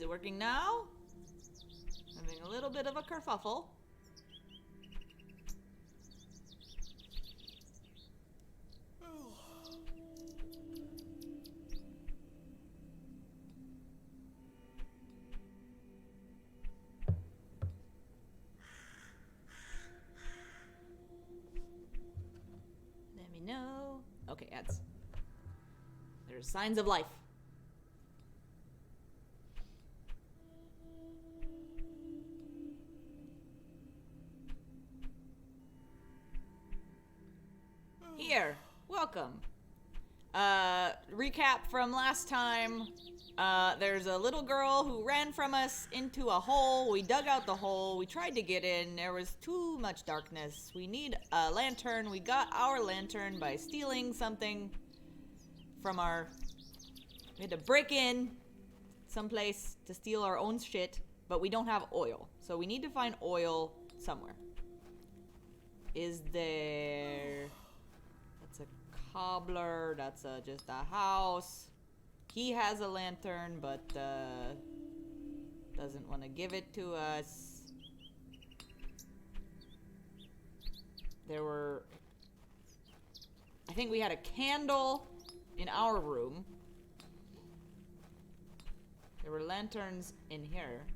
it working now? Having a little bit of a kerfuffle. Let me know. Okay, ads. There's signs of life. Here, welcome. Recap from last time. There's a little girl who ran from us into a hole. We dug out the hole. We tried to get in. There was too much darkness. We need a lantern. We got our lantern by stealing something from our... We had to break in someplace to steal our own shit, but we don't have oil. So we need to find oil somewhere. Is there... That's a cobbler. That's just a house. He has a lantern, but doesn't want to give it to us. There were... I think we had a candle in our room. There were lanterns in here.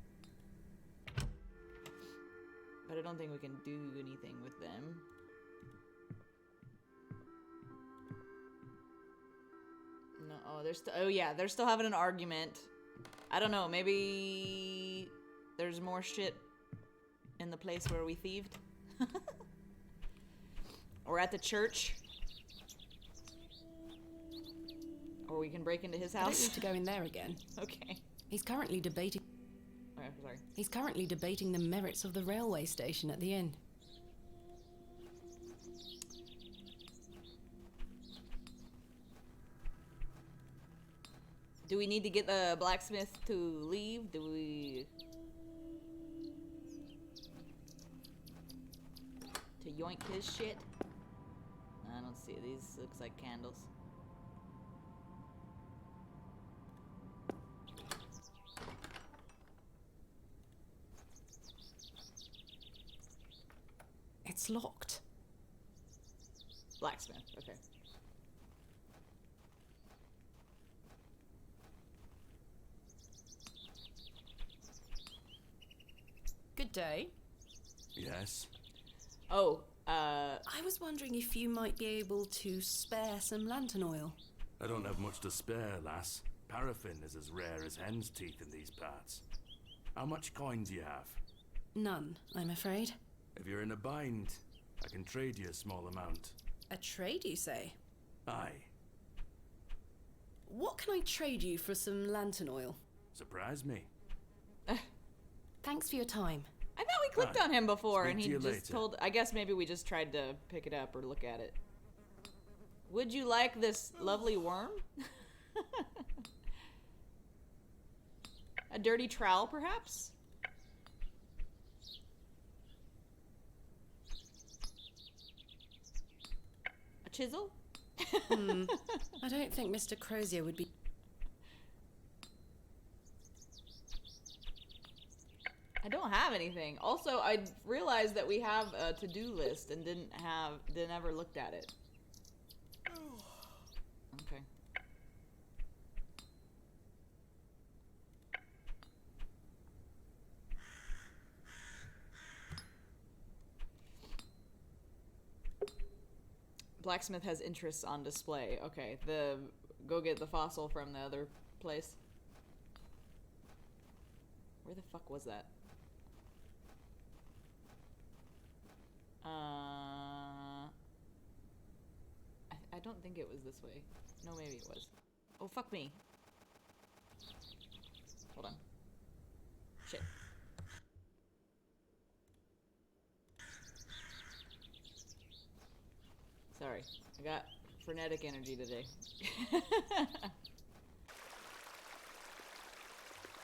But I don't think we can do anything with them. No, oh, oh yeah, they're still having an argument. I don't know, maybe there's more shit in the place where we thieved. Or at the church. Or we can break into his house. I don't need to go in there again. Okay. He's currently debating... Oh, sorry. He's currently debating the merits of the railway station at the inn. Do we need to get the blacksmith to leave? Do we... To yoink his shit? I don't see it. These looks like candles. It's locked. Blacksmith, okay. Good day. Yes? Oh, I was wondering if you might be able to spare some lantern oil. I don't have much to spare, lass. Paraffin is as rare as hen's teeth in these parts. How much coin do you have? None, I'm afraid. If you're in a bind, I can trade you a small amount. A trade, you say? Aye. What can I trade you for some lantern oil? Surprise me. Thanks for your time. I thought we clicked on him before Speak and to he you just later. told... I guess maybe we just tried to pick it up or look at it. Would you like this lovely worm? A dirty trowel, perhaps? A chisel? I don't think Mr. Crozier would be... I don't have anything. Also, I realized that we have a to-do list and didn't ever looked at it. Okay. Blacksmith has interests on display. Okay, go get the fossil from the other place. Where the fuck was that? I don't think it was this way. No, maybe it was. Oh, fuck me. Hold on. Shit. Sorry. I got frenetic energy today.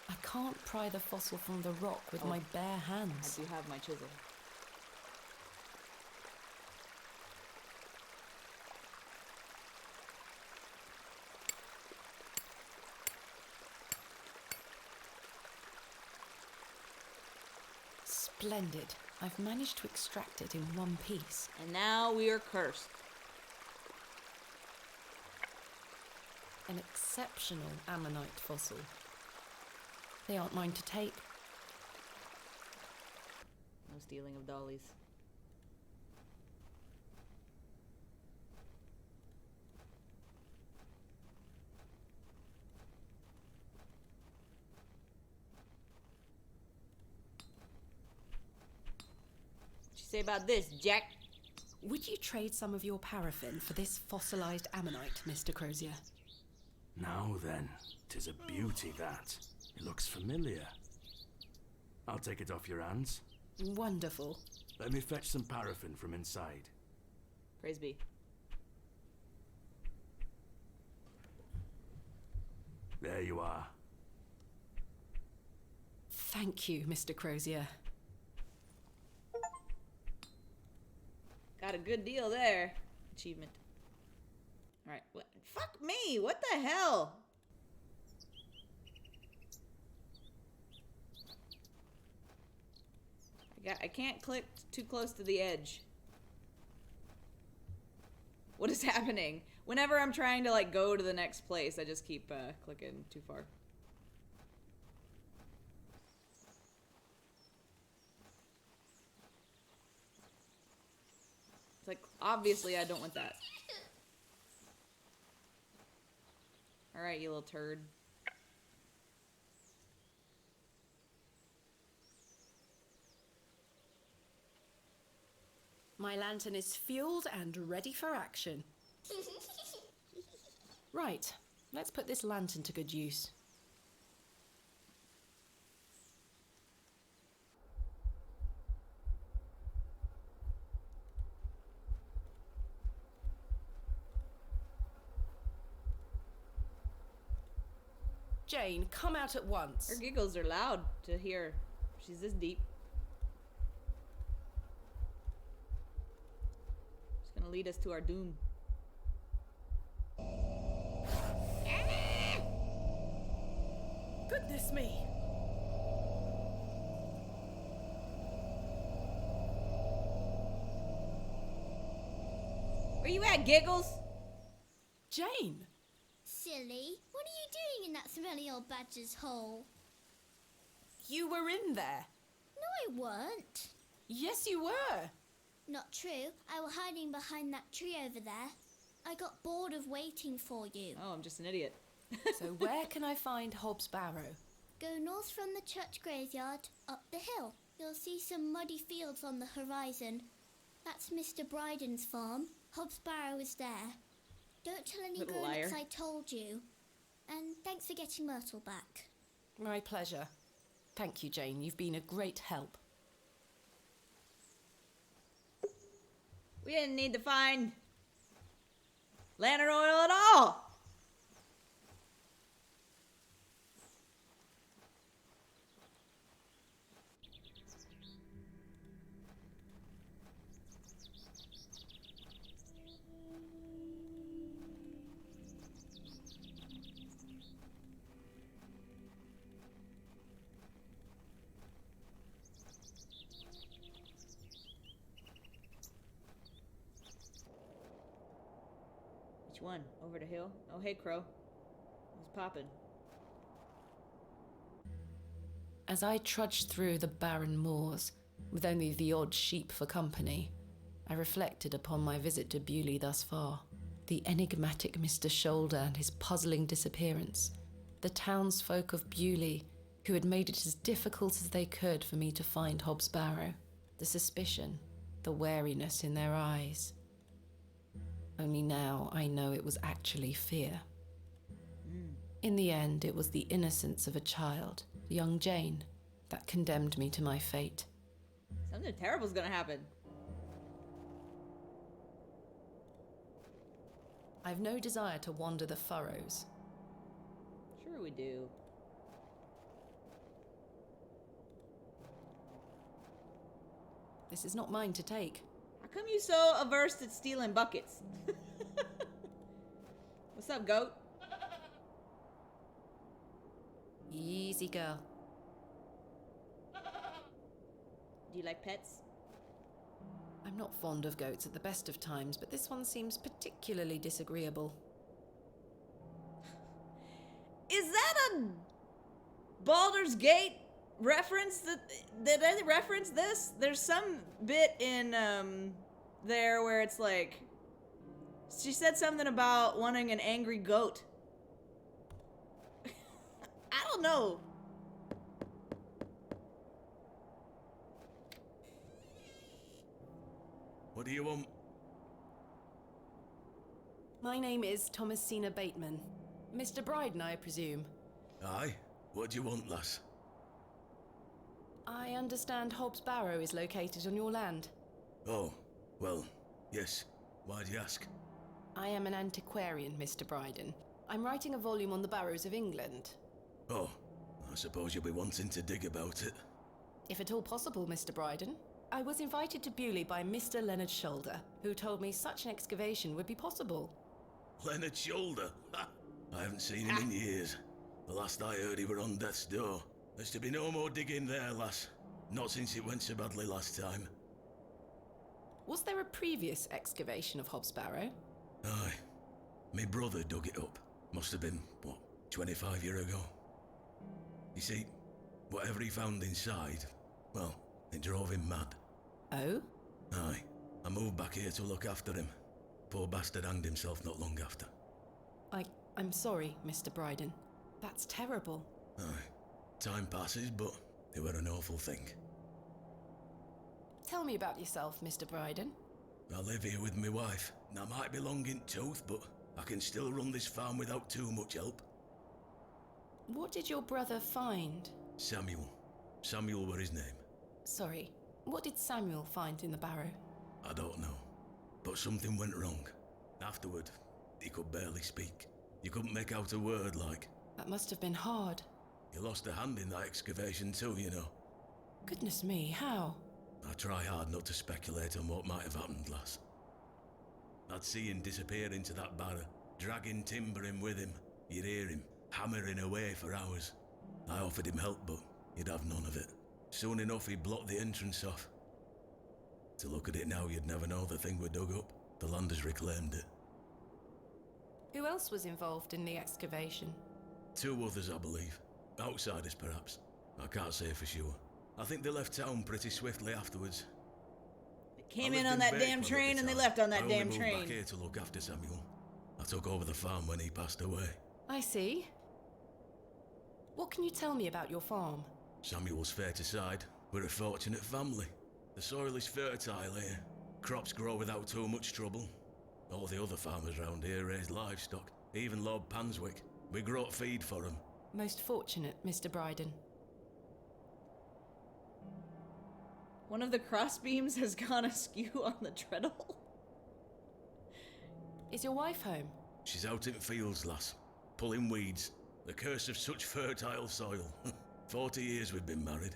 I can't pry the fossil from the rock with my bare hands. I do have my chisel. Splendid. I've managed to extract it in one piece. And now we are cursed. An exceptional ammonite fossil. They aren't mine to take. No stealing of dollies. What you say about this, Jack? Would you trade some of your paraffin for this fossilized ammonite, Mr. Crozier? Now then, 'tis a beauty that. It looks familiar. I'll take it off your hands. Wonderful. Let me fetch some paraffin from inside. Praise be. There you are. Thank you, Mr. Crozier. Got a good deal there. Achievement. Alright, what? Fuck me! What the hell? I can't click too close to the edge. What is happening? Whenever I'm trying to like go to the next place, I just keep clicking too far. It's like, obviously I don't want that. Alright, you little turd. My lantern is fueled and ready for action. Right, let's put this lantern to good use. Jane, come out at once. Her giggles are loud to hear. She's this deep. She's gonna lead us to our doom. Goodness me! Where you at, Giggles? Jane! Silly, what are you doing in that smelly old badger's hole? You were in there. No, I weren't. Yes, you were. Not true. I was hiding behind that tree over there. I got bored of waiting for you. Oh, I'm just an idiot. So where can I find Hobbs Barrow? Go north from the church graveyard, up the hill. You'll see some muddy fields on the horizon. That's Mr. Bryden's farm. Hobbs Barrow is there. Don't tell any Little grown-ups liar. I told you. And thanks for getting Myrtle back. My pleasure. Thank you, Jane. You've been a great help. We didn't need to find lantern oil at all. Which one? Over the hill? Oh, hey, Crow. Who's poppin'? As I trudged through the barren moors, with only the odd sheep for company, I reflected upon my visit to Bewley thus far. The enigmatic Mr. Shoulder and his puzzling disappearance. The townsfolk of Bewley, who had made it as difficult as they could for me to find Hobbs Barrow. The suspicion, the wariness in their eyes. Only now I know it was actually fear. In the end, it was the innocence of a child, young Jane, that condemned me to my fate. Something terrible's gonna happen. I've no desire to wander the furrows. Sure we do. This is not mine to take. How come you so averse to stealing buckets? What's up, goat? Easy, girl. Do you like pets? I'm not fond of goats at the best of times, but this one seems particularly disagreeable. Is that a Baldur's Gate reference? Did they reference this? There's some bit in there where it's like she said something about wanting an angry goat. I don't know. What do you want? My name is Thomasina Bateman. Mr. Bryden, I presume. Aye? What do you want, lass? I understand Hobbs Barrow is located on your land. Oh, well, yes. Why'd you ask? I am an antiquarian, Mr. Bryden. I'm writing a volume on the Barrows of England. Oh, I suppose you'll be wanting to dig about it. If at all possible, Mr. Bryden. I was invited to Bewley by Mr. Leonard Shoulder, who told me such an excavation would be possible. Leonard Shoulder? Ha! I haven't seen him in years. The last I heard he were on death's door. There's to be no more digging there, lass. Not since it went so badly last time. Was there a previous excavation of Hobbs Barrow? Aye. Me brother dug it up. Must have been, 25 years ago. You see, whatever he found inside, well, it drove him mad. Oh? Aye. I moved back here to look after him. Poor bastard hanged himself not long after. I'm sorry, Mr. Bryden. That's terrible. Aye. Time passes, but it were an awful thing. Tell me about yourself, Mr. Bryden. I live here with my wife, and I might be long in tooth, but I can still run this farm without too much help. What did your brother find? Samuel. Samuel were his name. Sorry, what did Samuel find in the barrow? I don't know. But something went wrong. Afterward, he could barely speak. You couldn't make out a word, like. That must have been hard. He lost a hand in that excavation too, you know. Goodness me, how? I try hard not to speculate on what might have happened, lass. I'd see him disappear into that barrow, dragging timber in with him. You'd hear him hammering away for hours. I offered him help, but he'd have none of it. Soon enough, he blocked the entrance off. To look at it now, you'd never know the thing we dug up. The land has reclaimed it. Who else was involved in the excavation? 2 others, I believe. Outsiders, perhaps. I can't say for sure. I think they left town pretty swiftly afterwards. They came I in lived on that Bakewell damn at train the and they time. left on that I damn only moved train. back here to look after Samuel. I took over the farm when he passed away. I see. What can you tell me about your farm? Samuel's fair to side. We're a fortunate family. The soil is fertile here. Crops grow without too much trouble. All the other farmers round here raise livestock. Even Lord Panswick. We grow feed for him. Most fortunate, Mr. Bryden. One of the crossbeams has gone askew on the treadle. Is your wife home? She's out in fields, lass. Pulling weeds. The curse of such fertile soil. 40 years we've been married.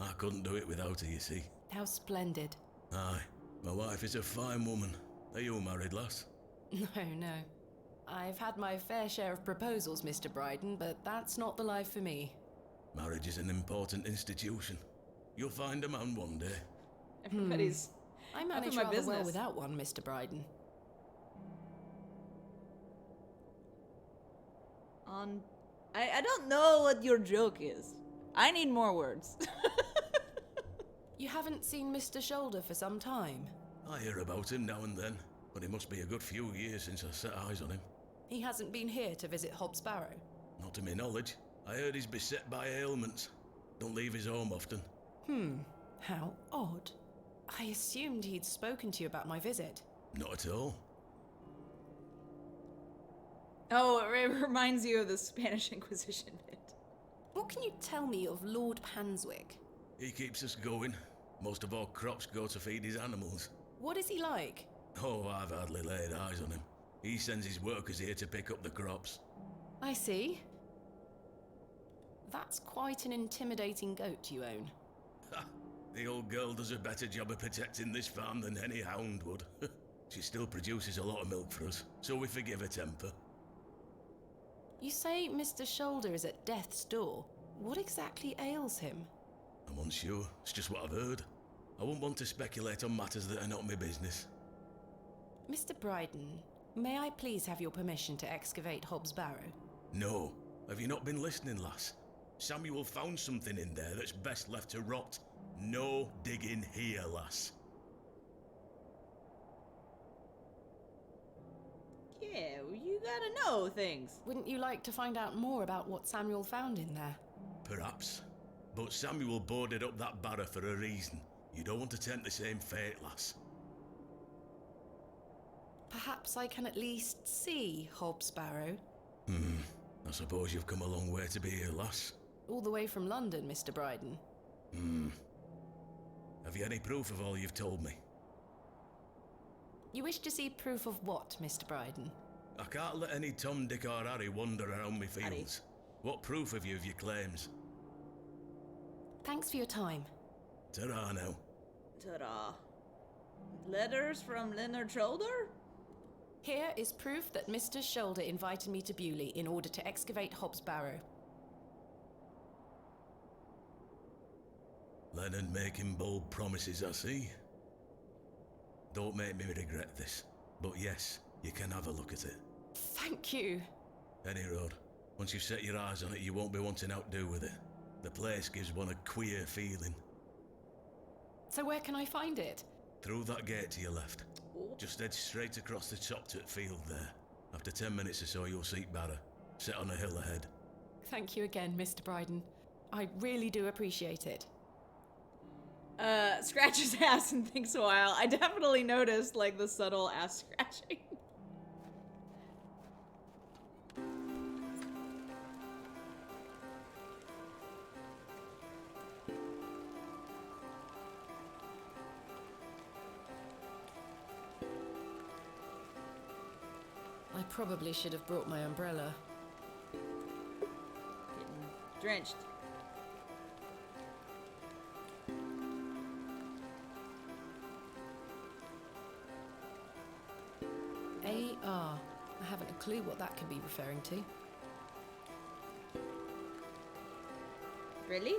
I couldn't do it without her, you see. How splendid. Aye. My wife is a fine woman. Are you married, lass? No. I've had my fair share of proposals, Mr. Bryden, but that's not the life for me. Marriage is an important institution. You'll find a man one day. Everybody's I up manage in my rather well business. without one, Mr. Bryden. I don't know what your joke is. I need more words. You haven't seen Mr. Shoulder for some time. I hear about him now and then, but it must be a good few years since I set eyes on him. He hasn't been here to visit Hobbs Barrow. Not to my knowledge. I heard he's beset by ailments. Don't leave his home often. How odd. I assumed he'd spoken to you about my visit. Not at all. Oh, it reminds you of the Spanish Inquisition bit. What can you tell me of Lord Panswick? He keeps us going. Most of our crops go to feed his animals. What is he like? Oh, I've hardly laid eyes on him. He sends his workers here to pick up the crops. I see. That's quite an intimidating goat you own. Ha! The old girl does a better job of protecting this farm than any hound would. She still produces a lot of milk for us, so we forgive her temper. You say Mr. Shoulder is at death's door. What exactly ails him? I'm unsure. It's just what I've heard. I wouldn't want to speculate on matters that are not my business. Mr. Bryden, may I please have your permission to excavate Hobbs Barrow? No. Have you not been listening, lass? Samuel found something in there that's best left to rot. No digging here, lass. Yeah, well, you gotta know things. Wouldn't you like to find out more about what Samuel found in there? Perhaps. But Samuel boarded up that barrow for a reason. You don't want to tempt the same fate, lass. Perhaps I can at least see Hobbs Barrow. I suppose you've come a long way to be here, lass. All the way from London, Mr. Bryden. Have you any proof of all you've told me? You wish to see proof of what, Mr. Bryden? I can't let any Tom, Dick or Harry wander around me fields. What proof have you of your claims? Thanks for your time. Ta-ra now. Ta-da. Letters from Leonard Shoulder? Here is proof that Mr. Shoulder invited me to Bewley in order to excavate Hobbs Barrow. Leonard making bold promises, I see. Don't make me regret this, but yes, you can have a look at it. Thank you. Any road. Once you've set your eyes on it, you won't be wanting outdo with it. The place gives one a queer feeling. So where can I find it? Through that gate to your left. Just head straight across the top to the field there. After 10 minutes or so, you'll see Barrow, set on a hill ahead. Thank you again, Mr. Bryden. I really do appreciate it. Scratches ass and thinks a while. I definitely noticed, like, the subtle ass scratching. I probably should have brought my umbrella. Getting drenched. AR. I haven't a clue what that could be referring to. Really?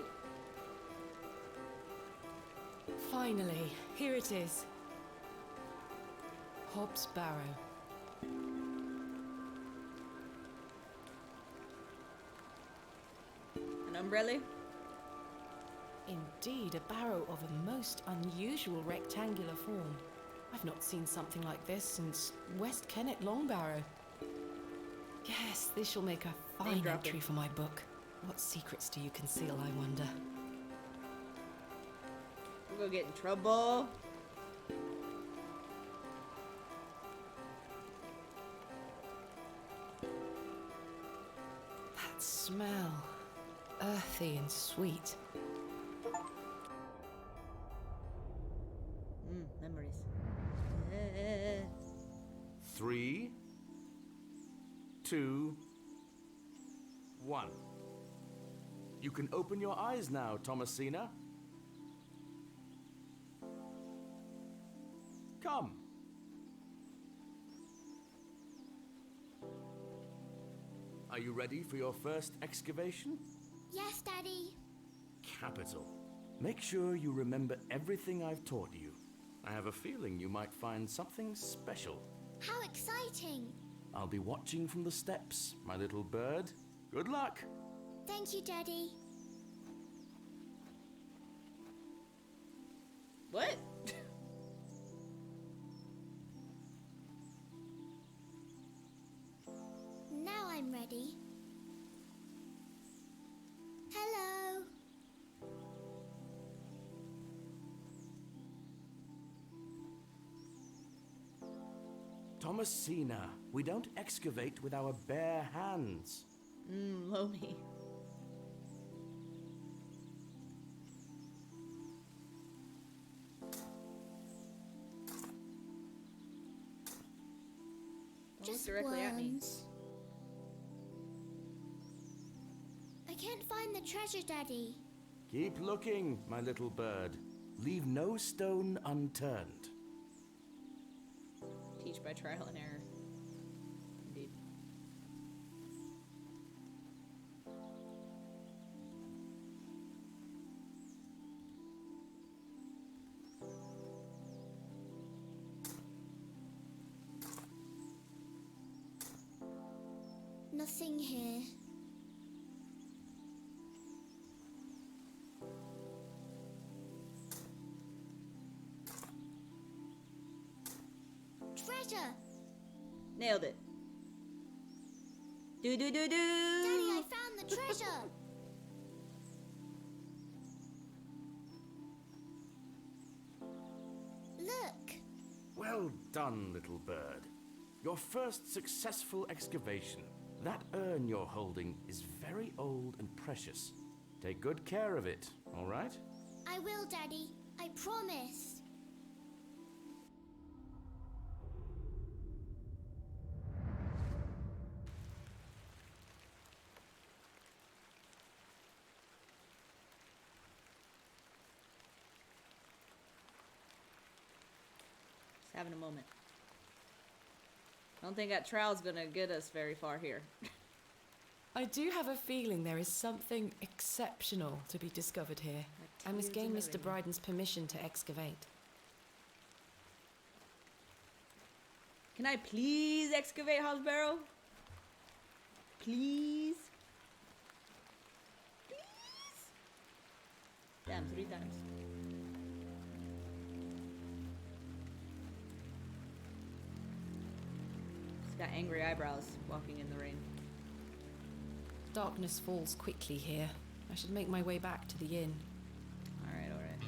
Finally, here it is. Hobbs Barrow. An umbrella? Indeed, a barrow of a most unusual rectangular form. I've not seen something like this since West Kennet Long Barrow. Yes, this shall make a fine Name dropping. entry for my book. What secrets do you conceal, I wonder? We'll go get in trouble. That smell. Earthy and sweet. Memories. 3, 2, 1. You can open your eyes now, Thomasina. Come. Are you ready for your first excavation? Yes, Daddy. Capital. Make sure you remember everything I've taught you. I have a feeling you might find something special. How exciting. I'll be watching from the steps, my little bird. Good luck. Thank you, Daddy. What? Now I'm ready. Hello. Thomasina, we don't excavate with our bare hands. Loamy. Don't look Just directly at me. worms. I can't find the treasure, Daddy. Keep looking, my little bird. Leave no stone unturned. Teach by trial and error. Indeed. nothing here. Treasure! Nailed it. Do do do do. Daddy, I found the treasure! Look! Well done, little bird. Your first successful excavation. That urn you're holding is very old and precious. Take good care of it, all right? I will, Daddy. I promise. Just having a moment. I don't think that trowel's gonna get us very far here. I do have a feeling there is something exceptional to be discovered here. I must gain Mr. Bryden's permission to excavate. Can I please excavate Hob's Barrow? Please? Please? Damn, 3 times. He's got angry eyebrows walking in the rain. Darkness falls quickly here. I should make my way back to the inn. Alright, alright.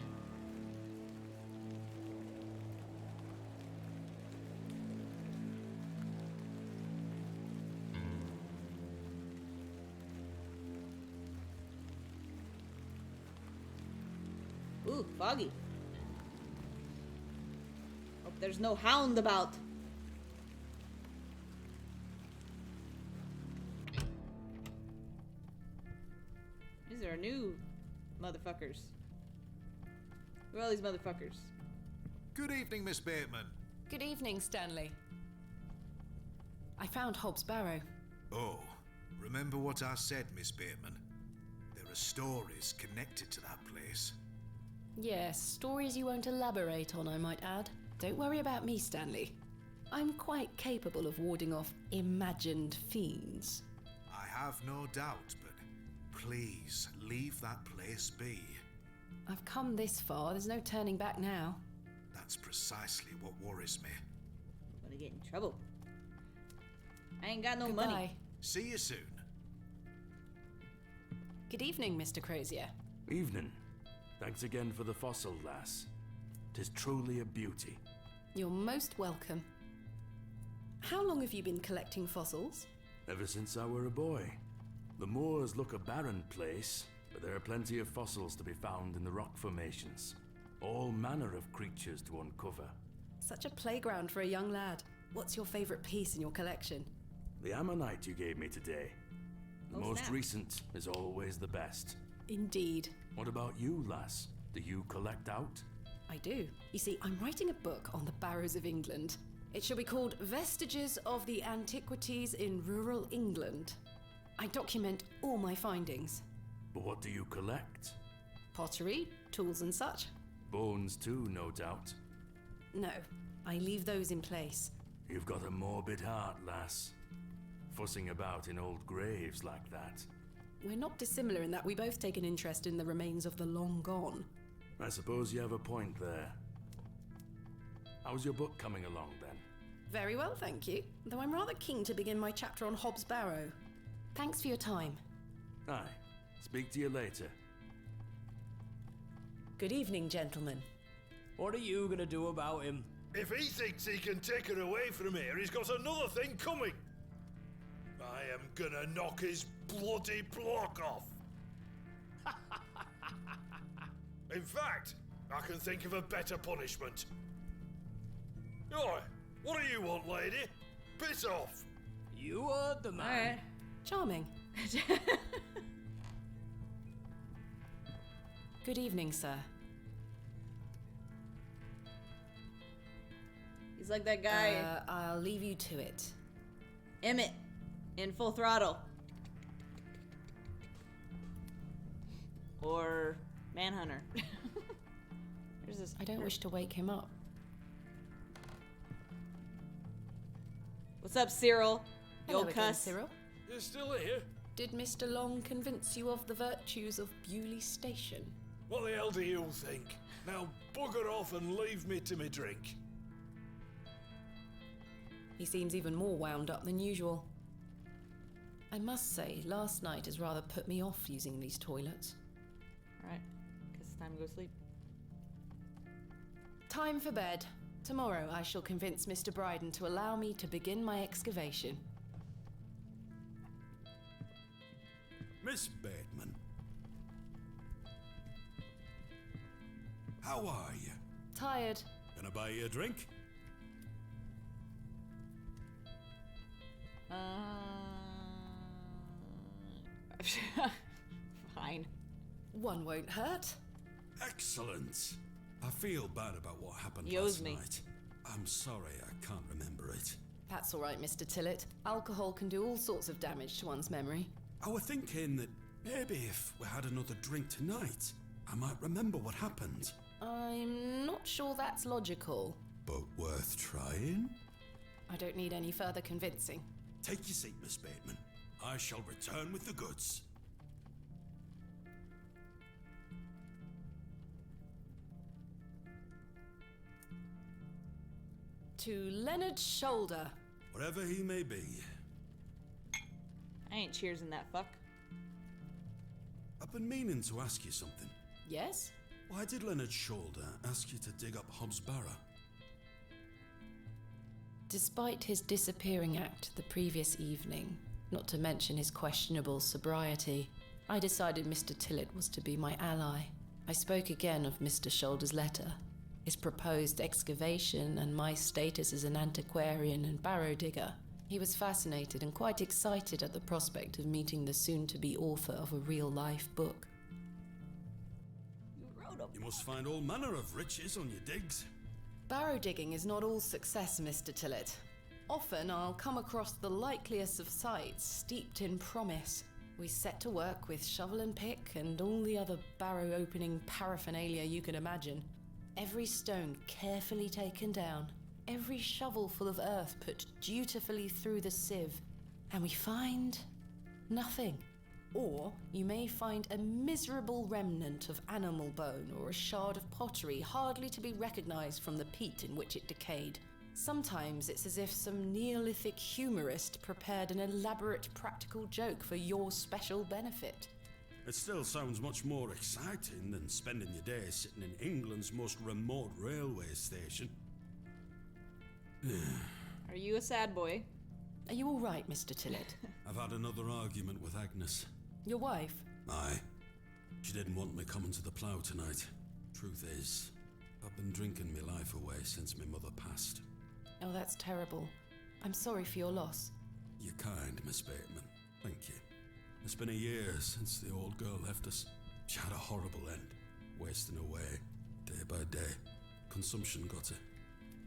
Ooh, foggy. Hope there's no hound about. These are new motherfuckers. Who are all these motherfuckers? Good evening, Miss Bateman. Good evening, Stanley. I found Hob's Barrow. Oh, remember what I said, Miss Bateman? There are stories connected to that place. Yes, stories you won't elaborate on, I might add. Don't worry about me, Stanley. I'm quite capable of warding off imagined fiends. I have no doubt, but please leave that place be. I've come this far, there's no turning back now. That's precisely what worries me. I'm gonna get in trouble. I ain't got no Goodbye. money. See you soon. Good evening, Mr. Crozier. Evening. Thanks again for the fossil, lass. 'Tis truly a beauty. You're most welcome. How long have you been collecting fossils? Ever since I were a boy. The moors look a barren place, but there are plenty of fossils to be found in the rock formations. All manner of creatures to uncover. Such a playground for a young lad. What's your favourite piece in your collection? The ammonite you gave me today. The Oh, most snap. recent is always the best. Indeed. What about you, lass? Do you collect out? I do. You see, I'm writing a book on the Barrows of England. It shall be called Vestiges of the Antiquities in Rural England. I document all my findings. But what do you collect? Pottery, tools and such. Bones too, no doubt. No, I leave those in place. You've got a morbid heart, lass. Fussing about in old graves like that. We're not dissimilar in that we both take an interest in the remains of the long gone. I suppose you have a point there. How's your book coming along then? Very well, thank you. Though I'm rather keen to begin my chapter on Hob's Barrow. Thanks for your time. Aye. Speak to you later. Good evening, gentlemen. What are you gonna do about him? If he thinks he can take her away from here, he's got another thing coming. I am gonna knock his bloody block off. In fact, I can think of a better punishment. Oi, what do you want, lady? Piss off. You heard the man. Alright. Charming. Good evening, sir. He's like that guy, I'll leave you to it. Emmett, in Full Throttle. Or Manhunter. There's this. I don't wish to wake him up. What's up, Cyril? You Hello old again, cuss. Cyril. You're still here? Did Mr. Long convince you of the virtues of Bewley Station? What the hell do you think? Now bugger off and leave me to me drink. He seems even more wound up than usual. I must say, last night has rather put me off using these toilets. Alright, guess it's time to go sleep. Time for bed. Tomorrow I shall convince Mr. Bryden to allow me to begin my excavation. Miss Bateman. How are you? Tired. Gonna buy you a drink? Fine. One won't hurt. Excellent. I feel bad about what happened He owes last me. night. I'm sorry I can't remember it. That's all right, Mr. Tillett. Alcohol can do all sorts of damage to one's memory. I was thinking that maybe if we had another drink tonight, I might remember what happened. I'm not sure that's logical. But worth trying? I don't need any further convincing. Take your seat, Miss Bateman. I shall return with the goods. To Leonard Shoulder. Wherever he may be. I ain't cheersing that fuck. I've been meaning to ask you something. Yes? Why did Leonard Shoulder ask you to dig up Hobbs Barrow? Despite his disappearing act the previous evening, not to mention his questionable sobriety, I decided Mr. Tillett was to be my ally. I spoke again of Mr. Shoulder's letter, his proposed excavation, and my status as an antiquarian and barrow digger. He was fascinated and quite excited at the prospect of meeting the soon-to-be author of a real-life book. You wrote a You must find all manner of riches on your digs. Barrow digging is not all success, Mr. Tillett. Often I'll come across the likeliest of sites steeped in promise. We set to work with shovel and pick and all the other barrow opening paraphernalia you can imagine. Every stone carefully taken down, every shovel full of earth put dutifully through the sieve, and we find nothing. Or you may find a miserable remnant of animal bone or a shard of pottery hardly to be recognized from the peat in which it decayed. Sometimes it's as if some Neolithic humorist prepared an elaborate practical joke for your special benefit. It still sounds much more exciting than spending your day sitting in England's most remote railway station. Are you a sad boy? Are you all right, Mr. Tillett? I've had another argument with Agnes. Your wife? Aye. She didn't want me coming to the plough tonight. Truth is, I've been drinking my life away since my mother passed. Oh, that's terrible. I'm sorry for your loss. You're kind, Miss Bateman. Thank you. It's been a year since the old girl left us. She had a horrible end, wasting away, day by day. Consumption got her.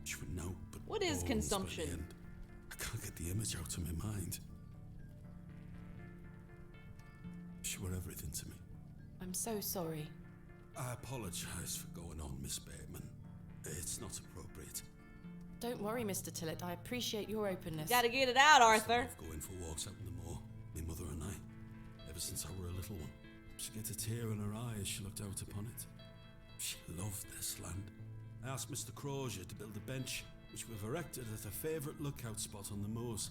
She would know but What is bones by the consumption? end. I can't get the image out of my mind. She were everything to me. I'm so sorry. I apologise for going on, Miss Bateman. It's not appropriate. Don't worry, Mr. Tillett. I appreciate your openness. Gotta get it out, I used to Arthur. love going for walks out in the moor, my mother and I, ever since I were a little one. She'd get a tear in her eye as she looked out upon it. She loved this land. I asked Mr. Crozier to build a bench, which we've erected at a favourite lookout spot on the moors.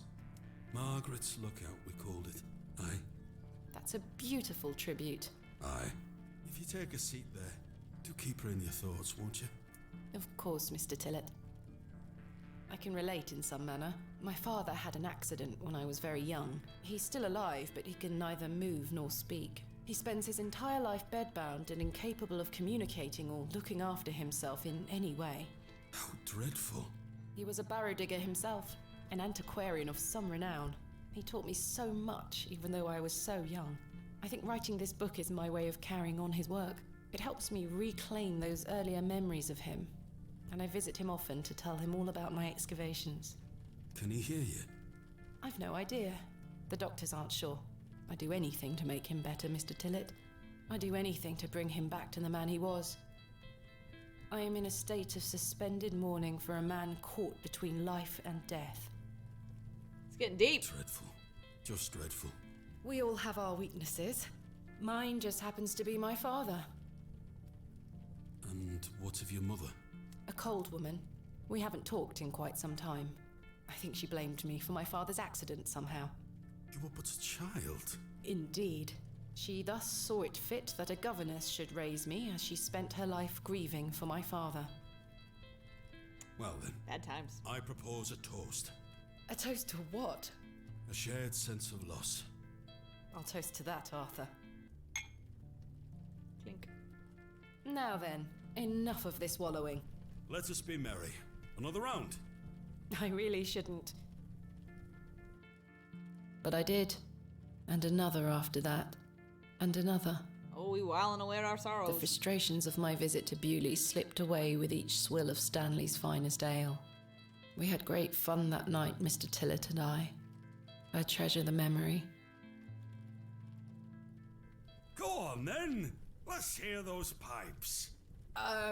Margaret's Lookout, we called it. Aye. That's a beautiful tribute. Aye. If you take a seat there, do keep her in your thoughts, won't you? Of course, Mr. Tillett. I can relate in some manner. My father had an accident when I was very young. He's still alive, but he can neither move nor speak. He spends his entire life bedbound and incapable of communicating or looking after himself in any way. How dreadful. He was a barrow digger himself, an antiquarian of some renown. He taught me so much, even though I was so young. I think writing this book is my way of carrying on his work. It helps me reclaim those earlier memories of him, and I visit him often to tell him all about my excavations. Can he hear you? I've no idea. The doctors aren't sure. I'd do anything to make him better, Mr. Tillett. I'd do anything to bring him back to the man he was. I am in a state of suspended mourning for a man caught between life and death. It's getting deep. Dreadful. Just dreadful. We all have our weaknesses. Mine just happens to be my father. And what of your mother? A cold woman. We haven't talked in quite some time. I think she blamed me for my father's accident somehow. You were but a child. Indeed. She thus saw it fit that a governess should raise me as she spent her life grieving for my father. Well then, Bad times. I propose a toast. A toast to what? A shared sense of loss. I'll toast to that, Arthur. Clink. Now then, enough of this wallowing. Let us be merry. Another round. I really shouldn't. But I did. And another after that. And another. Oh, we whiling away at our The sorrows. frustrations of my visit to Bewley slipped away with each swill of Stanley's finest ale. We had great fun that night, Mr. Tillett and I. I treasure the memory. Go on then. Let's hear those pipes.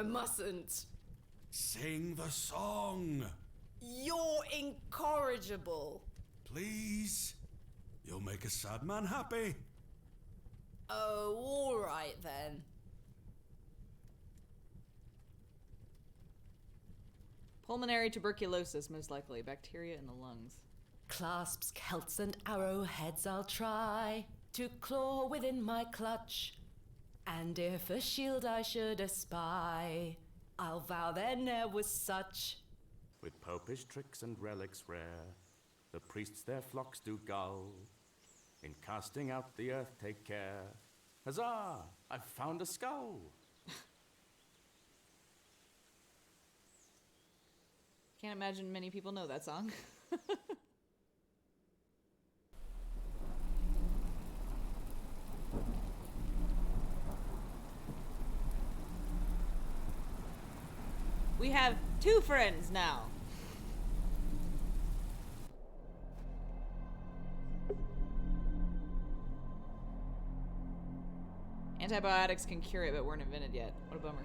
Mustn't. Sing the song. You're incorrigible. Please. You'll make a sad man happy. Oh, all right then. Pulmonary tuberculosis, most likely. Bacteria in the lungs. Clasps, celts, and arrowheads I'll try to claw within my clutch. And if a shield I should espy, I'll vow there ne'er was such. With popish tricks and relics rare, the priests their flocks do gull. In casting out the earth take care. Huzzah! I've found a skull. Can't imagine many people know that song. We have 2 friends now. Antibiotics can cure it, but weren't invented yet. What a bummer.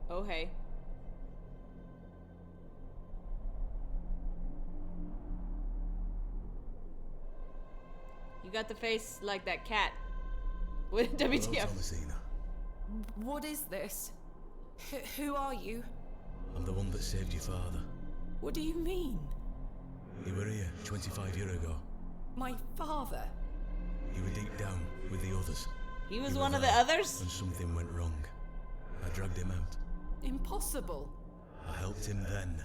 Oh, hey. You got the face like that cat. With Hello, WTF. Thomasina. What is this? Who are you? I'm the one that saved your father. What do you mean? You were here 25 years ago. My father? You were deep down with the others. He was You were one of the there, others? And something went wrong. I dragged him out. Impossible. I helped him then,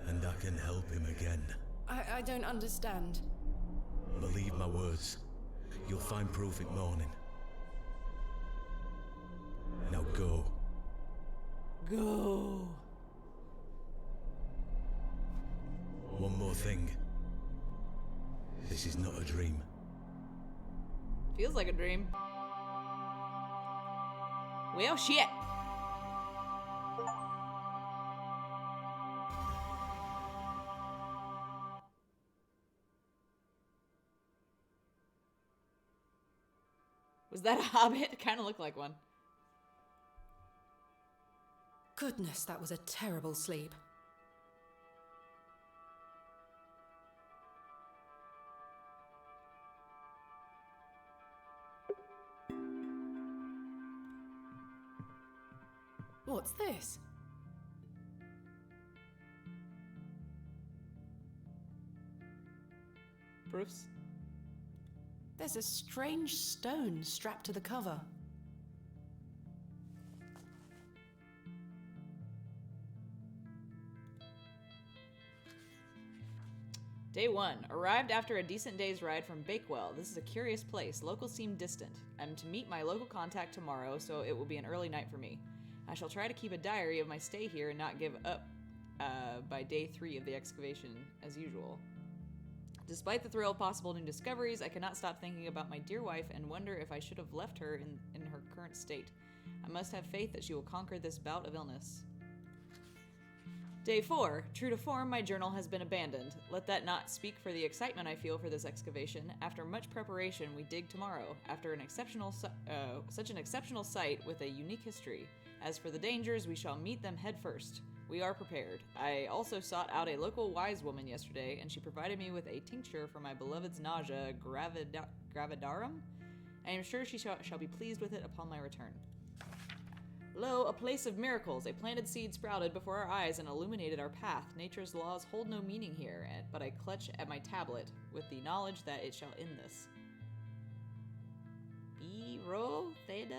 and I can help him again. I don't understand. Believe my words. You'll find proof in morning. Now go. Go. One more thing. This is not a dream. Feels like a dream. Well, shit. Was that a hobbit? Kind of looked like one. Goodness, that was a terrible sleep. What's this? Proofs? There's a strange stone strapped to the cover. Day 1. Arrived after a decent day's ride from Bakewell. This is a curious place. Locals seem distant. I'm to meet my local contact tomorrow, so it will be an early night for me. I shall try to keep a diary of my stay here and not give up by day 3 of the excavation, as usual. Despite the thrill of possible new discoveries, I cannot stop thinking about my dear wife and wonder if I should have left her in her current state. I must have faith that she will conquer this bout of illness. Day 4. True to form, my journal has been abandoned. Let that not speak for the excitement I feel for this excavation. After much preparation, we dig tomorrow. After an exceptional such an exceptional site with a unique history. As for the dangers, we shall meet them head first. We are prepared. I also sought out a local wise woman yesterday, and she provided me with a tincture for my beloved's nausea, gravidarum. I am sure she shall be pleased with it upon my return. Lo, a place of miracles. A planted seed sprouted before our eyes and illuminated our path. Nature's laws hold no meaning here, but I clutch at my tablet with the knowledge that it shall end this. B, Rho, Theta,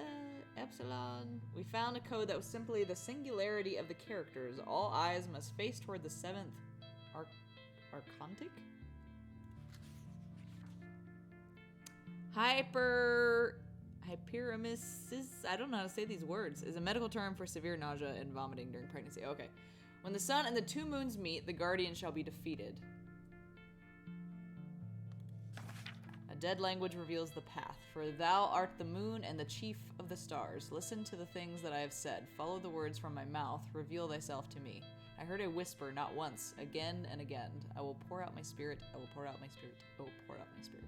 Epsilon. We found a code that was simply the singularity of the characters. All eyes must face toward the seventh archontic? Hyperemesis, I don't know how to say these words, is a medical term for severe nausea and vomiting during pregnancy. Okay. When the sun and the two moons meet, the guardian shall be defeated. A dead language reveals the path, for thou art the moon and the chief of the stars. Listen to the things that I have said. Follow the words from my mouth. Reveal thyself to me. I heard a whisper, not once, again and again. I will pour out my spirit. I will pour out my spirit. I will pour out my spirit.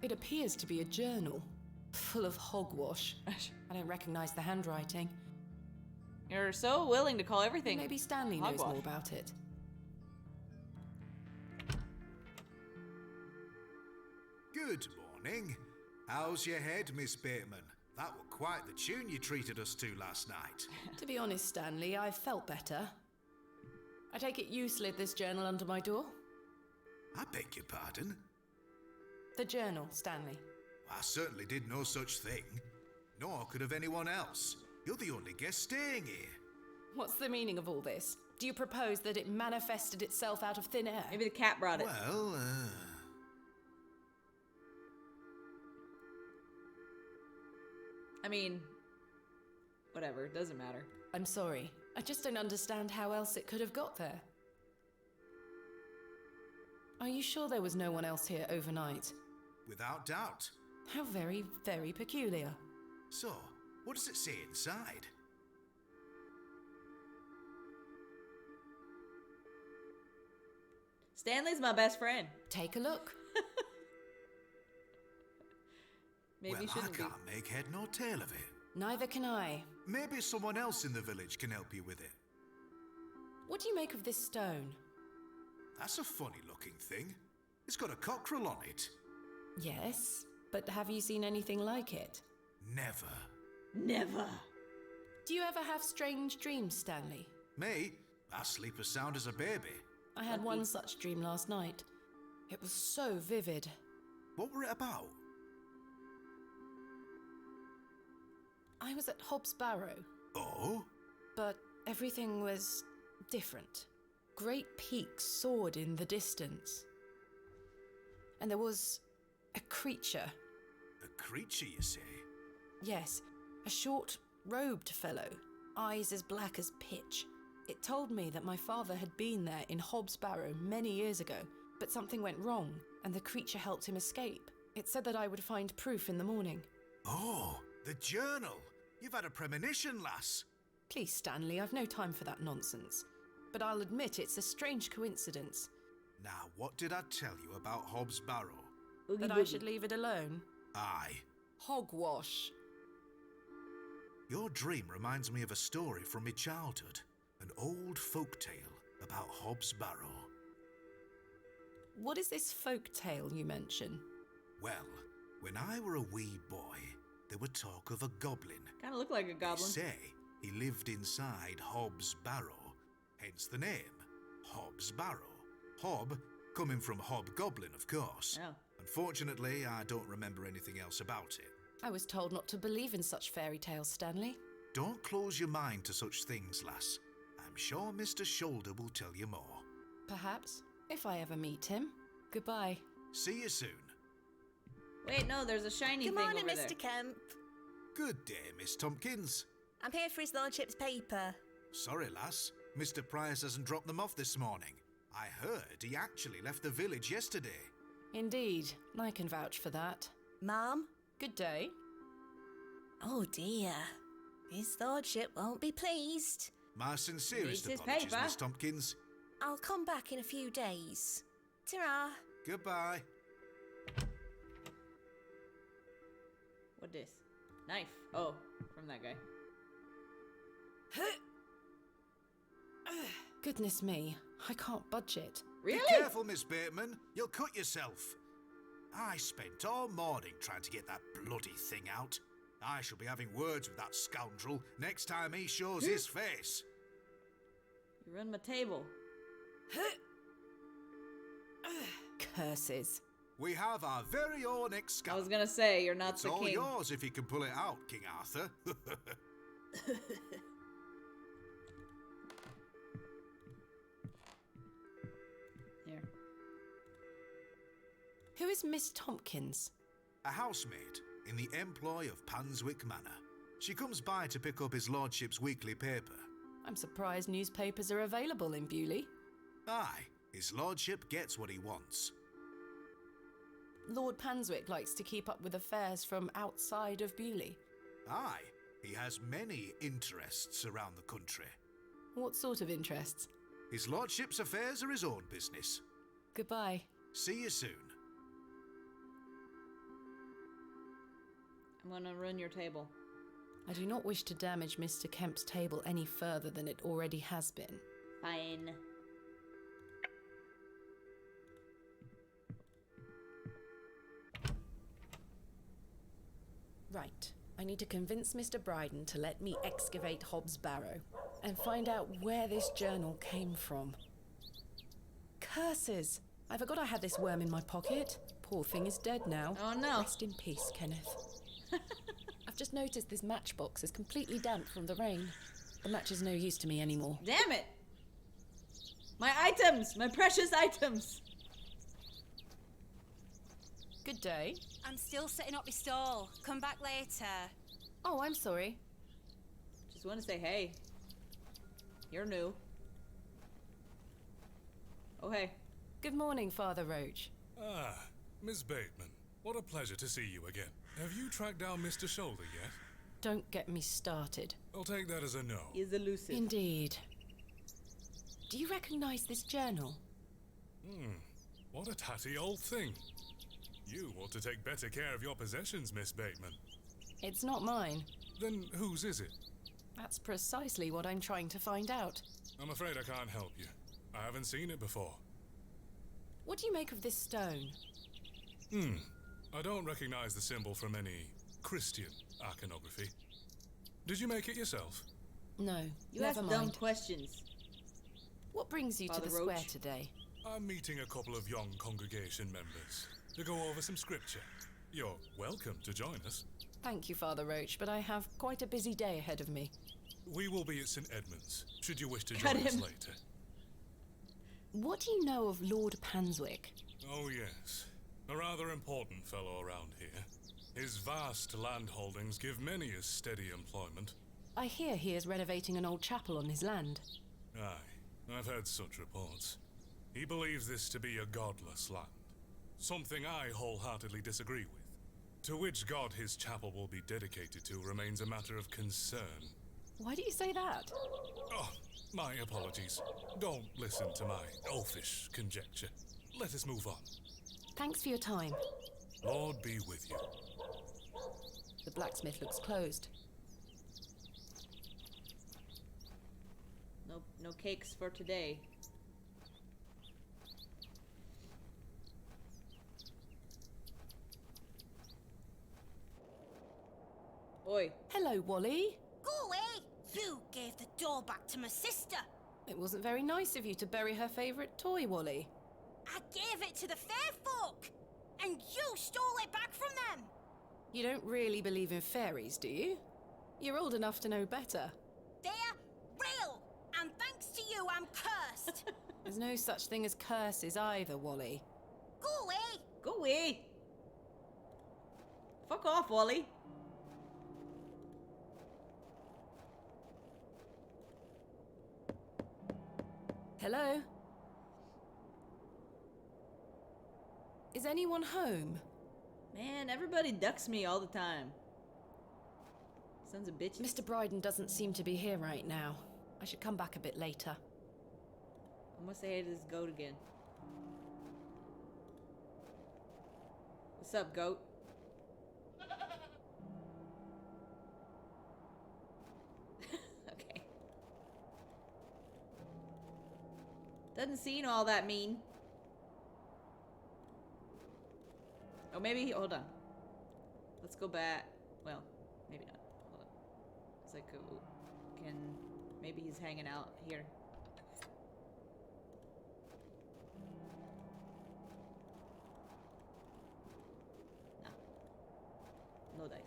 It appears to be a journal, full of hogwash. I don't recognize the handwriting. You're so willing to call everything Maybe Stanley knows hogwash. more about it. Good morning. How's your head, Miss Bateman? That were quite the tune you treated us to last night. To be honest, Stanley, I felt better. I take it you slid this journal under my door? I beg your pardon? The journal, Stanley. I certainly did no such thing. Nor could have anyone else. You're the only guest staying here. What's the meaning of all this? Do you propose that it manifested itself out of thin air? Maybe the cat brought it. Well, I mean, whatever, it doesn't matter. I'm sorry. I just don't understand how else it could have got there. Are you sure there was no one else here overnight? without doubt. How very, very peculiar. So, what does it say inside? Stanley's my best friend. Take a look. Maybe Well, I shouldn't be. can't make head nor tail of it. Neither can I. Maybe someone else in the village can help you with it. What do you make of this stone? That's a funny looking thing. It's got a cockerel on it. Yes, but have you seen anything like it? Never. Never. Do you ever have strange dreams, Stanley? Me? I sleep as sound as a baby. I had one such dream last night. It was so vivid. What were it about? I was at Hobbs Barrow, Oh? but everything was different. Great peaks soared in the distance. And there was a creature. A creature, you say? Yes, a short, robed fellow, eyes as black as pitch. It told me that my father had been there in Hobbs Barrow many years ago, but something went wrong, and the creature helped him escape. It said that I would find proof in the morning. Oh, the journal. You've had a premonition, lass. Please, Stanley, I've no time for that nonsense. But I'll admit it's a strange coincidence. Now, what did I tell you about Hobbs Barrow? That I should leave it alone? Aye. Hogwash. Your dream reminds me of a story from my childhood. An old folk tale about Hobbs Barrow. What is this folk tale you mention? Well, when I were a wee boy, there were talk of a goblin. Kind of look like a They goblin. say he lived inside Hobbs Barrow, hence the name, Hobbs Barrow. Hob, coming from hobgoblin, of course. Oh. Unfortunately, I don't remember anything else about it. I was told not to believe in such fairy tales, Stanley. Don't close your mind to such things, lass. I'm sure Mr. Shoulder will tell you more. Perhaps, if I ever meet him. Goodbye. See you soon. Wait, no, there's a shiny Good thing morning, over Mr. there. Kemp. Good day, Miss Tompkins. I'm here for his lordship's paper. Sorry, lass. Mr. Price hasn't dropped them off this morning. I heard he actually left the village yesterday. Indeed, I can vouch for that. Ma'am? Good day. Oh dear. His lordship won't be pleased. My sincerest Needs his apologies, paper. Miss Tompkins. I'll come back in a few days. Ta-ra. Goodbye. What this? Knife. Oh, from that guy. Goodness me, I can't budge it. Really? Be careful, Miss Bateman. You'll cut yourself. I spent all morning trying to get that bloody thing out. I shall be having words with that scoundrel next time he shows his face. You run my table. Curses. We have our very own I Excavation. was gonna say, you're not It's the all king. yours if you can pull it out, King Arthur. Here. Who is Miss Tompkins? A housemaid in the employ of Panswick Manor. She comes by to pick up his lordship's weekly paper. I'm surprised newspapers are available in Bewley. Aye, his lordship gets what he wants. Lord Panswick likes to keep up with affairs from outside of Bewley. Aye, he has many interests around the country. What sort of interests? His lordship's affairs are his own business. Goodbye. See you soon. I'm gonna run your table. I do not wish to damage Mr. Kemp's table any further than it already has been. Fine. Right. I need to convince Mr. Bryden to let me excavate Hobbs' Barrow and find out where this journal came from. Curses! I forgot I had this worm in my pocket. Poor thing is dead now. Oh no. Rest in peace, Kenneth. I've just noticed this matchbox is completely damp from the rain. The match is no use to me anymore. Damn it! My items! My precious items! Good day. I'm still setting up my stall. Come back later. Oh, I'm sorry. Just want to say hey. You're new. Oh, hey. Good morning, Father Roach. Ah, Miss Bateman. What a pleasure to see you again. Have you tracked down Mr. Shoulder yet? Don't get me started. I'll take that as a no. He's elusive. Indeed. Do you recognize this journal? What a tatty old thing. You ought to take better care of your possessions, Miss Bateman. It's not mine. Then whose is it? That's precisely what I'm trying to find out. I'm afraid I can't help you. I haven't seen it before. What do you make of this stone? I don't recognize the symbol from any Christian iconography. Did you make it yourself? No, You never ask mind. dumb questions. What brings you Father to the square Roach? today? I'm meeting a couple of young congregation members to go over some scripture. You're welcome to join us. Thank you, Father Roach, but I have quite a busy day ahead of me. We will be at St. Edmund's, should you wish to Cut join us him. later. What do you know of Lord Panswick? Oh yes, a rather important fellow around here. His vast land holdings give many a steady employment. I hear he is renovating an old chapel on his land. Aye, I've heard such reports. He believes this to be a godless land, something I wholeheartedly disagree with. To which god his chapel will be dedicated to remains a matter of concern. Why do you say that? Oh, my apologies. Don't listen to my oafish conjecture. Let us move on. Thanks for your time. Lord be with you. The blacksmith looks closed. No cakes for today. Oi. Hello, Wally. Go away! You gave the doll back to my sister. It wasn't very nice of you to bury her favourite toy, Wally. I gave it to the fair folk, and you stole it back from them. You don't really believe in fairies, do you? You're old enough to know better. They're real, and thanks to you, I'm cursed. There's no such thing as curses either, Wally. Go away! Go away. Fuck off, Wally. Hello? Is anyone home? Man, everybody ducks me all the time. Sons of bitches. Mr. Bryden doesn't seem to be here right now. I should come back a bit later. I'm gonna say hey to this goat again. What's up, goat? Doesn't seem all that mean. Oh, maybe hold on. Let's go back. Well, maybe not. Hold on. It's like, maybe he's hanging out here. No. No dice.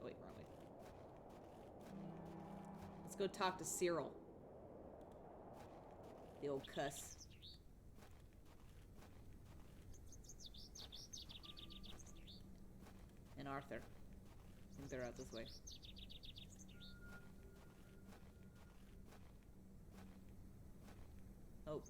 Oh, wait, wrong way. Let's go talk to Cyril. The old cuss. And Arthur. I think they're out this way. Oh.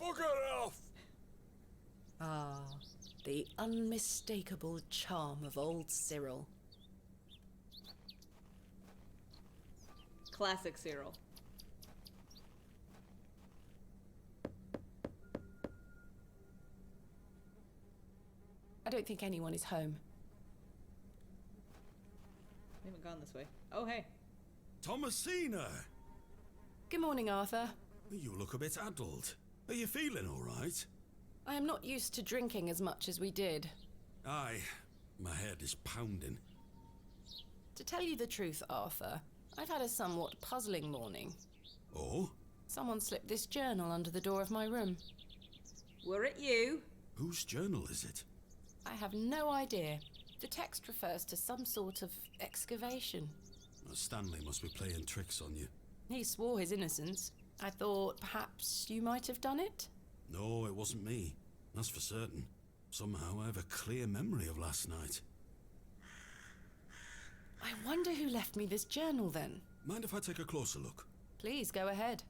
Bugger off! Ah, the unmistakable charm of old Cyril. Classic Cyril. I don't think anyone is home. We haven't gone this way. Oh, hey. Thomasina! Good morning, Arthur. You look a bit addled. Are you feeling all right? I am not used to drinking as much as we did. Aye, my head is pounding. To tell you the truth, Arthur, I've had a somewhat puzzling morning. Oh? Someone slipped this journal under the door of my room. Were it you? Whose journal is it? I have no idea. The text refers to some sort of excavation. Stanley must be playing tricks on you. He swore his innocence. I thought perhaps you might have done it? No, it wasn't me. That's for certain. Somehow I have a clear memory of last night. I wonder who left me this journal then. Mind if I take a closer look? Please, go ahead.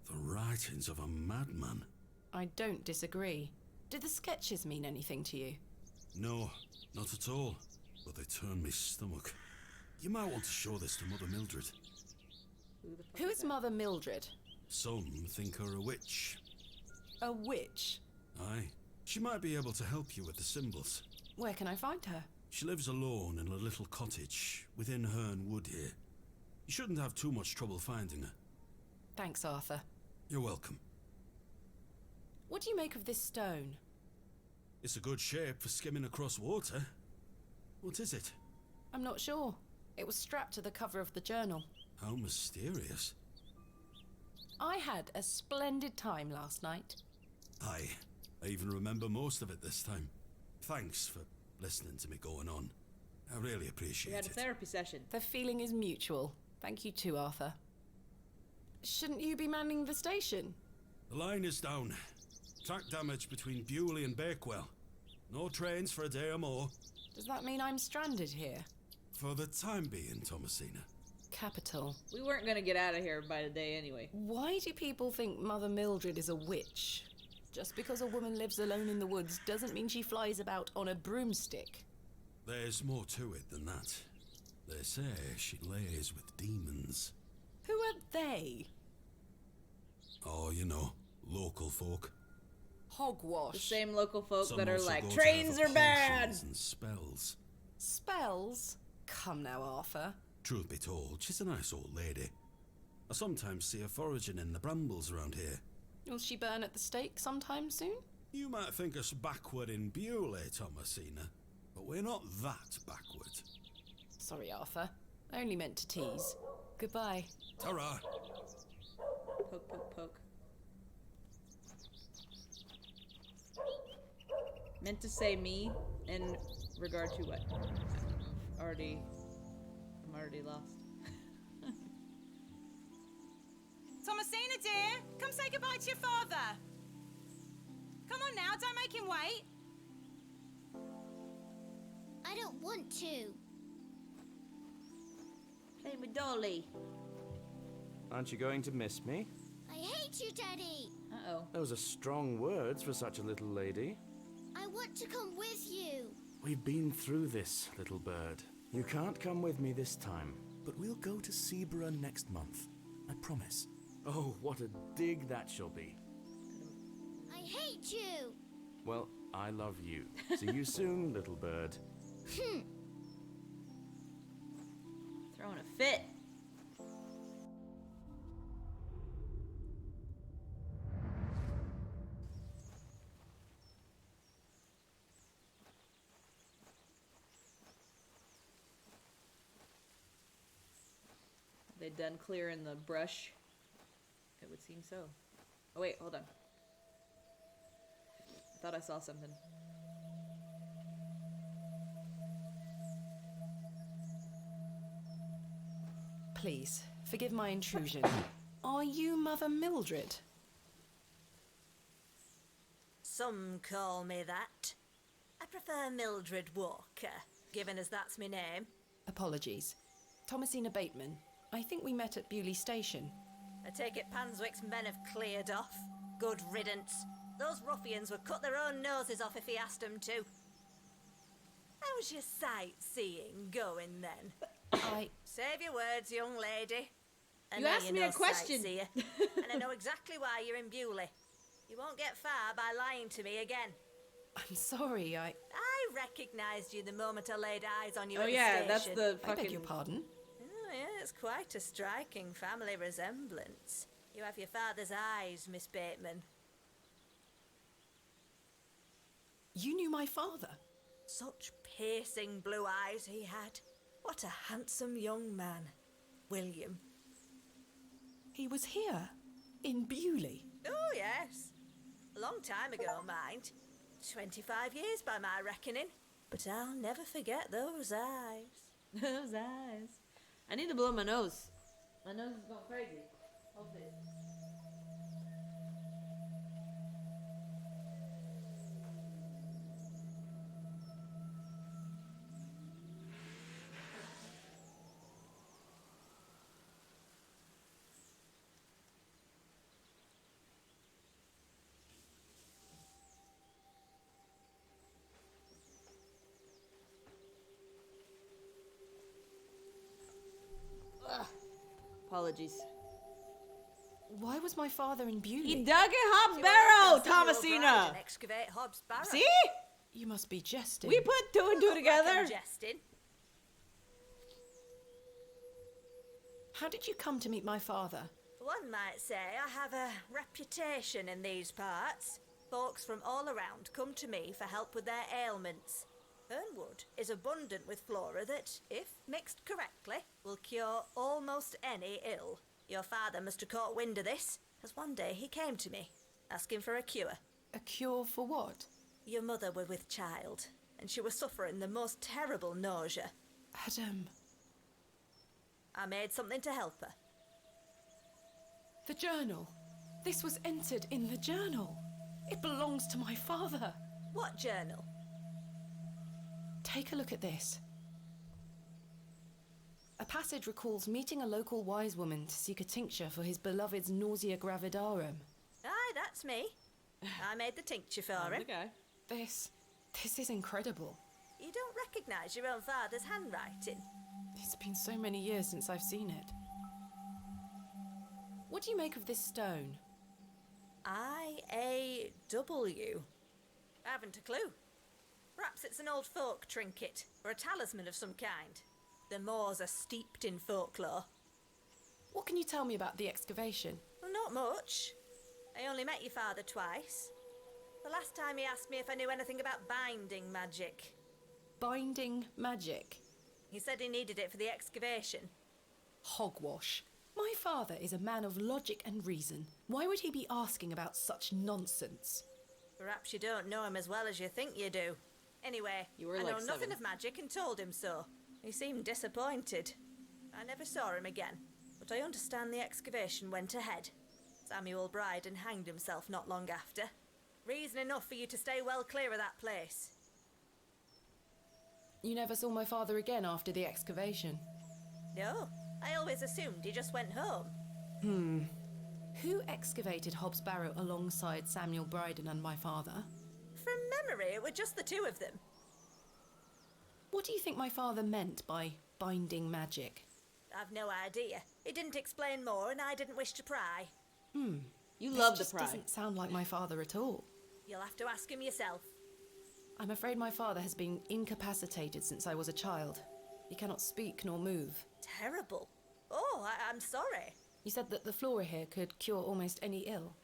The writings of a madman. I don't disagree. Did the sketches mean anything to you? No, not at all. But they turn me stomach. You might want to show this to Mother Mildred. Who is Mother Mildred? Some think her a witch. A witch? Aye. She might be able to help you with the symbols. Where can I find her? She lives alone in a little cottage within Herne Wood here. You shouldn't have too much trouble finding her. Thanks, Arthur. You're welcome. What do you make of this stone? It's a good shape for skimming across water. What is it? I'm not sure. It was strapped to the cover of the journal. How mysterious. I had a splendid time last night. Aye. I even remember most of it this time. Thanks for listening to me going on. I really appreciate We had a it. therapy session. The feeling is mutual. Thank you too, Arthur. Shouldn't you be manning the station? The line is down. Track damage between Bewley and Bakewell. No trains for a day or more. Does that mean I'm stranded here? For the time being, Thomasina. Capital. We weren't gonna get out of here by the day anyway. Why do people think Mother Mildred is a witch? Just because a woman lives alone in the woods doesn't mean she flies about on a broomstick. There's more to it than that. They say she lays with demons. Who are they? Oh, you know, local folk. Hogwash. The same local folk Some that are also like, go to trains her are for bad! potions and spells. Spells? Come now, Arthur. Truth be told, she's a nice old lady. I sometimes see her foraging in the brambles around here. Will she burn at the stake sometime soon? You might think us backward in Bewley, Thomasina, but we're not that backward. Sorry, Arthur. I only meant to tease. Goodbye. Ta-ra! Poke, poke, poke. Meant to say me in regard to what? I'm already lost. Thomasina, dear, come say goodbye to your father. Come on now, don't make him wait. I don't want to. Hey, my dolly. Aren't you going to miss me? I hate you, Daddy. Uh-oh. Those are strong words for such a little lady. I want to come with you. We've been through this, little bird. You can't come with me this time. But we'll go to Seaborough next month. I promise. Oh, what a dig that shall be. I hate you. Well, I love you. See you soon, little bird. Throwing a fit. They done clearing the brush? It would seem so. Oh wait, hold on. I thought I saw something. Please, forgive my intrusion. Are you Mother Mildred? Some call me that. I prefer Mildred Walker, given as that's my name. Apologies. Thomasina Bateman. I think we met at Bewley Station. I take it Panswick's men have cleared off. Good riddance. Those ruffians would cut their own noses off if he asked them to. How's your sightseeing going then? Save your words, young lady. I You know asked you're me no a question. sightseer, and I know exactly why you're in Bewley. You won't get far by lying to me again. I'm sorry, I recognised you the moment I laid eyes on you Oh at the yeah, station. that's the I fucking... beg your pardon? Oh yeah, it's quite a striking family resemblance. You have your father's eyes, Miss Bateman. You knew my father? Such piercing blue eyes he had. What a handsome young man. William. He was here? In Bewley? Oh yes. A long time ago, mind. 25 years by my reckoning. But I'll never forget those eyes. Those eyes. I need to blow my nose. My nose is going crazy. Hold it. Ugh. Apologies. Why was my father in Bewley? He dug in Hob's Barrow, Thomasina! Excavate Hobbs Barrow. See? You must be jesting. We put two and two together. I'm jesting. How did you come to meet my father? One might say I have a reputation in these parts. Folks from all around come to me for help with their ailments. Hernwood is abundant with flora that, if mixed correctly, will cure almost any ill. Your father must have caught wind of this, as one day he came to me, asking for a cure. A cure for what? Your mother was with child, and she was suffering the most terrible nausea. Adam. I made something to help her. The journal. This was entered in the journal. It belongs to my father. What journal? Take a look at this. A passage recalls meeting a local wise woman to seek a tincture for his beloved's nausea gravidarum. Aye, that's me. I made the tincture for him. Okay. This is incredible. You don't recognise your own father's handwriting? It's been so many years since I've seen it. What do you make of this stone? I-A-W. I haven't a clue. Perhaps it's an old folk trinket, or a talisman of some kind. The moors are steeped in folklore. What can you tell me about the excavation? Well, not much. I only met your father twice. The last time he asked me if I knew anything about binding magic. Binding magic? He said he needed it for the excavation. Hogwash. My father is a man of logic and reason. Why would he be asking about such nonsense? Perhaps you don't know him as well as you think you do. Anyway, You were I like know nothing 7. of magic and told him so. He seemed disappointed. I never saw him again, but I understand the excavation went ahead. Samuel Bryden hanged himself not long after. Reason enough for you to stay well clear of that place. You never saw my father again after the excavation? No, I always assumed he just went home. Who excavated Hobbs Barrow alongside Samuel Bryden and my father? From memory, it were just the two of them. What do you think my father meant by binding magic? I've no idea. He didn't explain more, and I didn't wish to pry. You love the This pry. doesn't sound like my father at all. You'll have to ask him yourself. I'm afraid my father has been incapacitated since I was a child. He cannot speak nor move. Terrible. Oh, I'm sorry. You said that the flora here could cure almost any ill.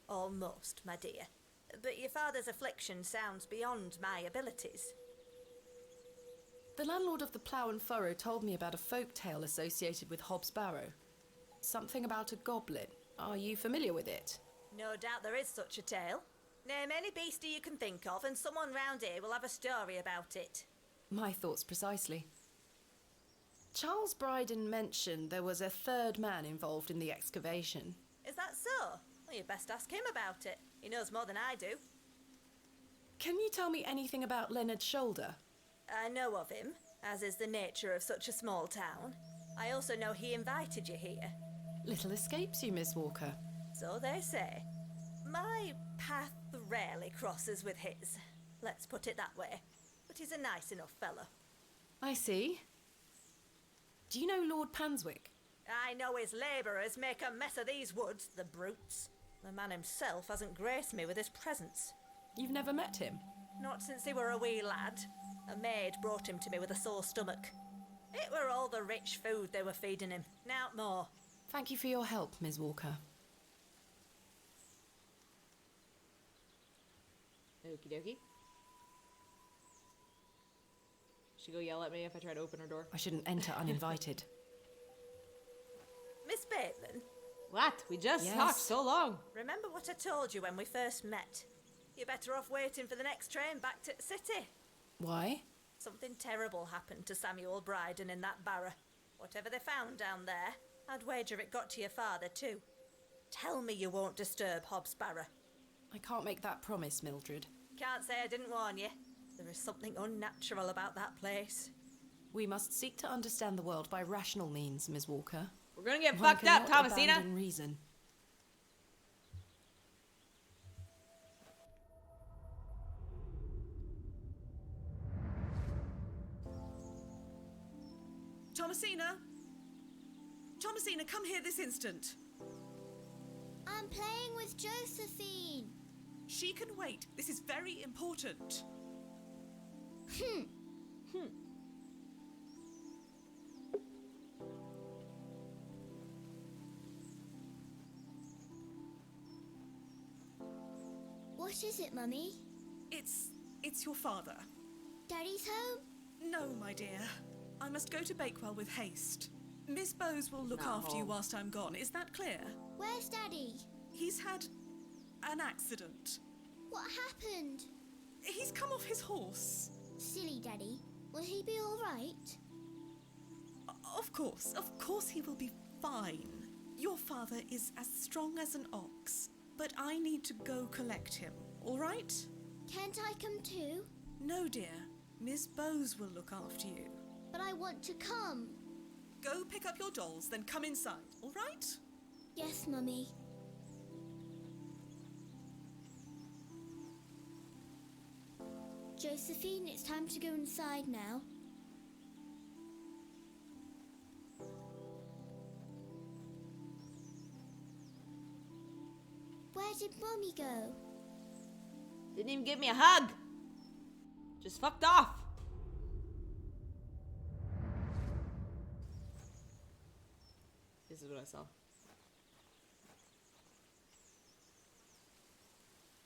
Almost, my dear. But your father's affliction sounds beyond my abilities. The landlord of the Plough and Furrow told me about a folk tale associated with Hobbs Barrow. Something about a goblin. Are you familiar with it? No doubt there is such a tale. Name any beastie you can think of, and someone round here will have a story about it. My thoughts precisely. Charles Bryden mentioned there was a third man involved in the excavation. Is that so? Well, you best ask him about it. He knows more than I do. Can you tell me anything about Leonard Shoulder? I know of him, as is the nature of such a small town. I also know he invited you here. Little escapes you, Miss Walker. So they say. My path rarely crosses with his. Let's put it that way. But he's a nice enough fellow. I see. Do you know Lord Panswick? I know his labourers make a mess of these woods, the brutes. The man himself hasn't graced me with his presence. You've never met him? Not since he were a wee lad. A maid brought him to me with a sore stomach. It were all the rich food they were feeding him, nowt more. Thank you for your help, Miss Walker. Okie dokie. She go yell at me if I try to open her door. I shouldn't enter uninvited. Miss Bateman? What? We just Yes. talked so long. Remember what I told you when we first met? You're better off waiting for the next train back to the city. Why? Something terrible happened to Samuel Bryden in that barrow. Whatever they found down there, I'd wager it got to your father too. Tell me you won't disturb Hobbs Barrow. I can't make that promise, Mildred. Can't say I didn't warn you. There is something unnatural about that place. We must seek to understand the world by rational means, Miss Walker. We're gonna get One fucked up, cannot Thomasina. abandon reason. Thomasina? Thomasina, come here this instant. I'm playing with Josephine. She can wait. This is very important. What is it, Mummy? It's your father. Daddy's home? No, my dear. I must go to Bakewell with haste. Miss Bowes will look Not after you home. whilst I'm gone. Is that clear? Where's Daddy? He's had an accident. What happened? He's come off his horse. Silly Daddy. Will he be all right? Of course he will be fine. Your father is as strong as an ox, but I need to go collect him, all right? Can't I come too? No, dear. Miss Bowes will look after you. But I want to come. Go pick up your dolls, then come inside, all right? Yes, Mummy. Josephine, it's time to go inside now. Where did Mummy go? Didn't even give me a hug. Just fucked off. This is what I saw.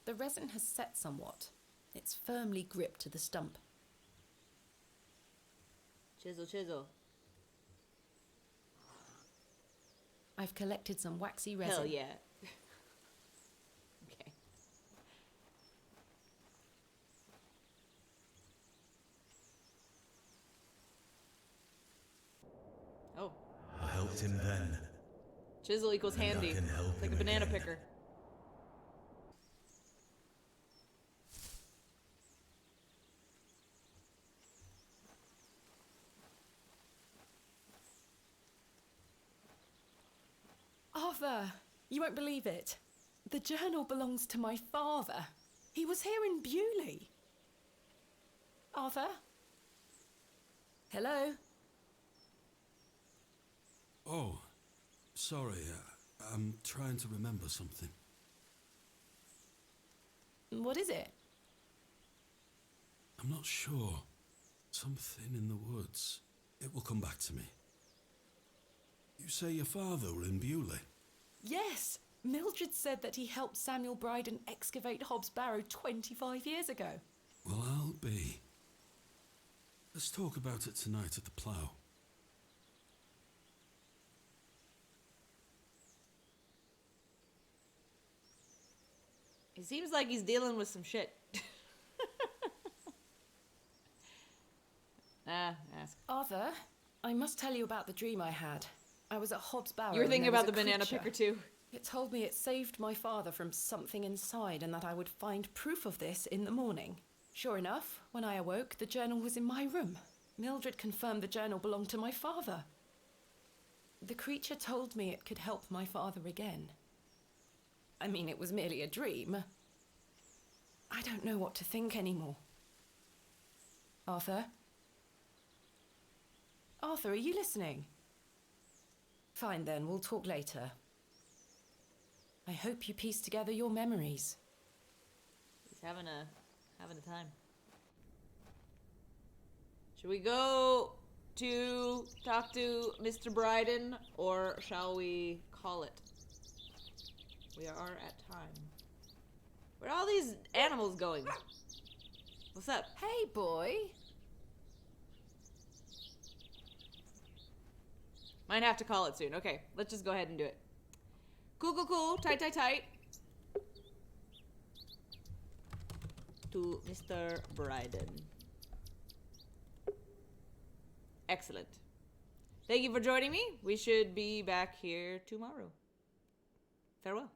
The resin has set somewhat. It's firmly gripped to the stump. Chisel, chisel. I've collected some waxy resin. Hell yeah. Okay. Oh. I helped him then. Chisel equals And I handy. can help Like a him banana again. picker. Arthur! You won't believe it. The journal belongs to my father. He was here in Bewley. Arthur? Hello? Oh, sorry. I'm trying to remember something. What is it? I'm not sure. Something in the woods. It will come back to me. You say your father were in Bewley? Yes. Mildred said that he helped Samuel Bryden excavate Hobbs Barrow 25 years ago. Well, I'll be. Let's talk about it tonight at the plough. He seems like he's dealing with some shit. Ask. Arthur, I must tell you about the dream I had. I was at Hobbs Barrow. You were thinking and there about the was a banana creature. picker too. It told me it saved my father from something inside and that I would find proof of this in the morning. Sure enough, when I awoke, the journal was in my room. Mildred confirmed the journal belonged to my father. The creature told me it could help my father again. I mean, it was merely a dream. I don't know what to think anymore. Arthur? Arthur, are you listening? Fine then, we'll talk later. I hope you piece together your memories. He's having a time. Should we go to talk to Mr. Bryden, or shall we call it? We are at time. Where are all these animals going? What's up? Hey, boy. Might have to call it soon. Okay, let's just go ahead and do it. Cool. Tight. To Mr. Bryden. Excellent. Thank you for joining me. We should be back here tomorrow. Farewell.